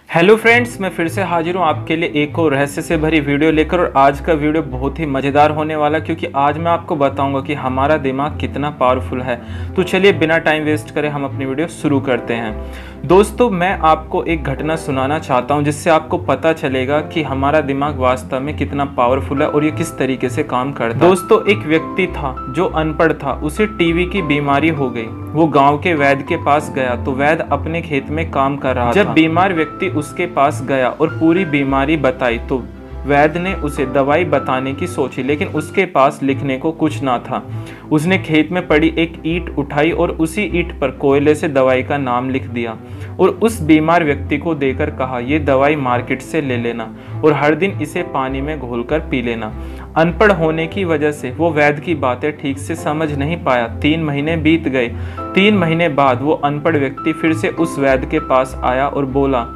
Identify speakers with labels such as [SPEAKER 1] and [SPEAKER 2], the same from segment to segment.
[SPEAKER 1] Hello friends, मैं फिर से हाजिर हूँ आपके लिए एक और रहस्य से भरी वीडियो लेकर। और आज का वीडियो बहुत ही मज़ेदार होने वाला, क्योंकि आज मैं आपको बताऊंगा कि हमारा दिमाग कितना पावरफुल है। तो चलिए बिना टाइम वेस्ट करे हम अपनी वीडियो शुरू करते हैं। दोस्तों, मैं आपको एक घटना सुनाना चाहता हूँ जिससे आपको पता चलेगा कि हमारा दिमाग वास्तव में कितना पावरफुल है और ये किस तरीके से काम करता है। दोस्तों, एक व्यक्ति था जो अनपढ़ था, उसे टीबी की बीमारी हो गई। वो गांव के वैद्य के पास गया तो वैद्य अपने खेत में काम कर रहा था। जब बीमार व्यक्ति उसके पास गया और पूरी बीमारी बताई तो वैद्य ने उसे दवाई बताने की सोची, लेकिन उसके पास लिखने को कुछ ना था। उसने खेत में पड़ी एक ईंट उठाई और उसी ईंट पर कोयले से दवाई का नाम लिख दिया और उस बीमार व्यक्ति को देकर कहा, ये दवाई मार्केट से ले लेना और हर दिन इसे पानी में घोलकर पी लेना। अनपढ़ होने की वजह से वो वैद्य की बातें ठीक से समझ नहीं पाया। 3 महीने बीत गए। 3 महीने बाद वो अनपढ़ व्यक्ति फिर से उस वैद्य के पास आया और बोला,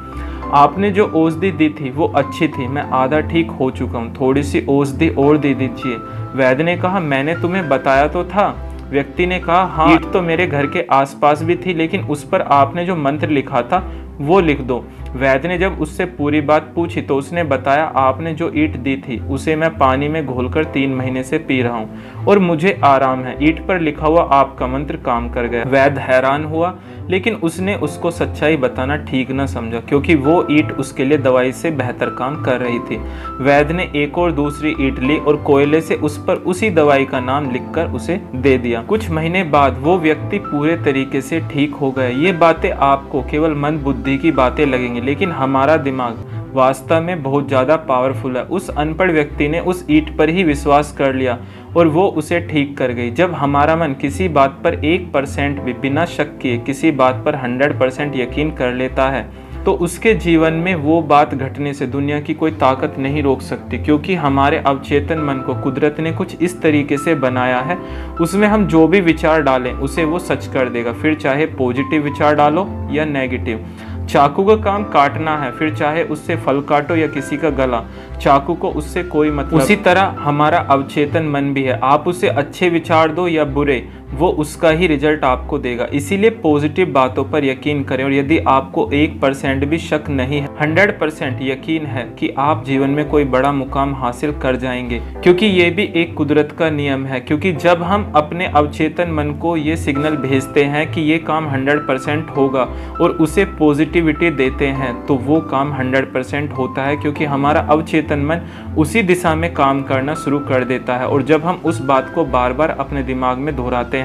[SPEAKER 1] आपने जो औषधि दी थी वो अच्छी थी, मैं आधा ठीक हो चुका हूँ, थोड़ी सी औषधि और दे दीजिए। वैद्य ने कहा, मैंने तुम्हें बताया तो था। व्यक्ति ने कहा, हाँ, ईंट तो मेरे घर के आसपास भी थी, लेकिन उस पर आपने जो मंत्र लिखा था वो लिख दो। वैद्य ने जब उससे पूरी बात पूछी तो उसने बताया, आपने जो ईंट दी थी उसे मैं पानी में घोलकर 3 महीने से पी रहा हूँ और मुझे आराम है। ईंट पर लिखा हुआ आपका मंत्र काम कर गया। वैद्य हैरान हुआ, लेकिन उसने उसको सच्चाई बताना ठीक न समझा, क्योंकि वो ईंट उसके लिए दवाई से बेहतर काम कर रही थी। वैद्य ने एक और दूसरी ईंट ली और कोयले से उस पर उसी दवाई का नाम लिखकर उसे दे दिया। कुछ महीने बाद वो व्यक्ति पूरे तरीके से ठीक हो गया। ये बातें आपको केवल मंद बुद्धि की बातें लगेंगी, लेकिन हमारा दिमाग वास्तव में बहुत ज़्यादा पावरफुल है। उस अनपढ़ व्यक्ति ने उस ईंट पर ही विश्वास कर लिया और वो उसे ठीक कर गई। जब हमारा मन किसी बात पर 1% भी बिना शक किए किसी बात पर 100% यकीन कर लेता है तो उसके जीवन में वो बात घटने से दुनिया की कोई ताकत नहीं रोक सकती, क्योंकि हमारे अवचेतन मन को कुदरत ने कुछ इस तरीके से बनाया है, उसमें हम जो भी विचार डालें उसे वो सच कर देगा। फिर चाहे पॉजिटिव विचार डालो या नेगेटिव। चाकू का काम काटना है, फिर चाहे उससे फल काटो या किसी का गला, चाकू को उससे कोई मतलब। उसी तरह हमारा अवचेतन मन भी है, आप उसे अच्छे विचार दो या बुरे, वो उसका ही रिजल्ट आपको देगा। इसीलिए पॉजिटिव बातों पर यकीन करें और यदि आपको 1% भी शक नहीं है, 100% यकीन है कि आप जीवन में कोई बड़ा मुकाम हासिल कर जाएंगे, क्योंकि ये भी एक कुदरत का नियम है। क्योंकि जब हम अपने अवचेतन मन को ये सिग्नल भेजते हैं कि ये काम 100% होगा और उसे पॉजिटिविटी देते हैं तो वो काम 100% होता है, क्योंकि हमारा अवचेतन मन उसी दिशा में काम करना शुरू कर देता है। और जब हम उस बात को बार बार अपने दिमाग में दोहराते हैं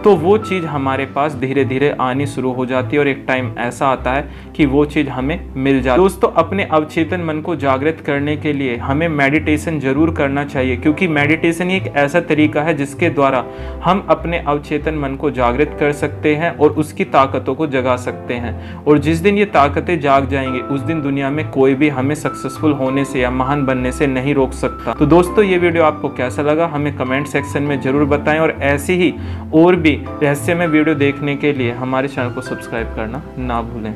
[SPEAKER 1] तो वो चीज़ हमारे पास धीरे धीरे आनी शुरू हो जाती है और एक टाइम ऐसा आता है कि वो चीज़ हमें मिल जाती है। दोस्तों, अपने अवचेतन मन को जागृत करने के लिए हमें मेडिटेशन जरूर करना चाहिए, क्योंकि मेडिटेशन ही एक ऐसा तरीका है जिसके द्वारा हम अपने अवचेतन मन को जागृत कर सकते हैं और उसकी ताकतों को जगा सकते हैं। और जिस दिन ये ताकतें जाग जाएंगी उस दिन दुनिया में कोई भी हमें सक्सेसफुल होने से या महान बनने से नहीं रोक सकता। तो दोस्तों, ये वीडियो आपको कैसा लगा हमें कमेंट सेक्शन में जरूर बताएं और ऐसी ही और भी रहस्यमय वीडियो देखने के लिए हमारे चैनल को सब्सक्राइब करना ना भूलें।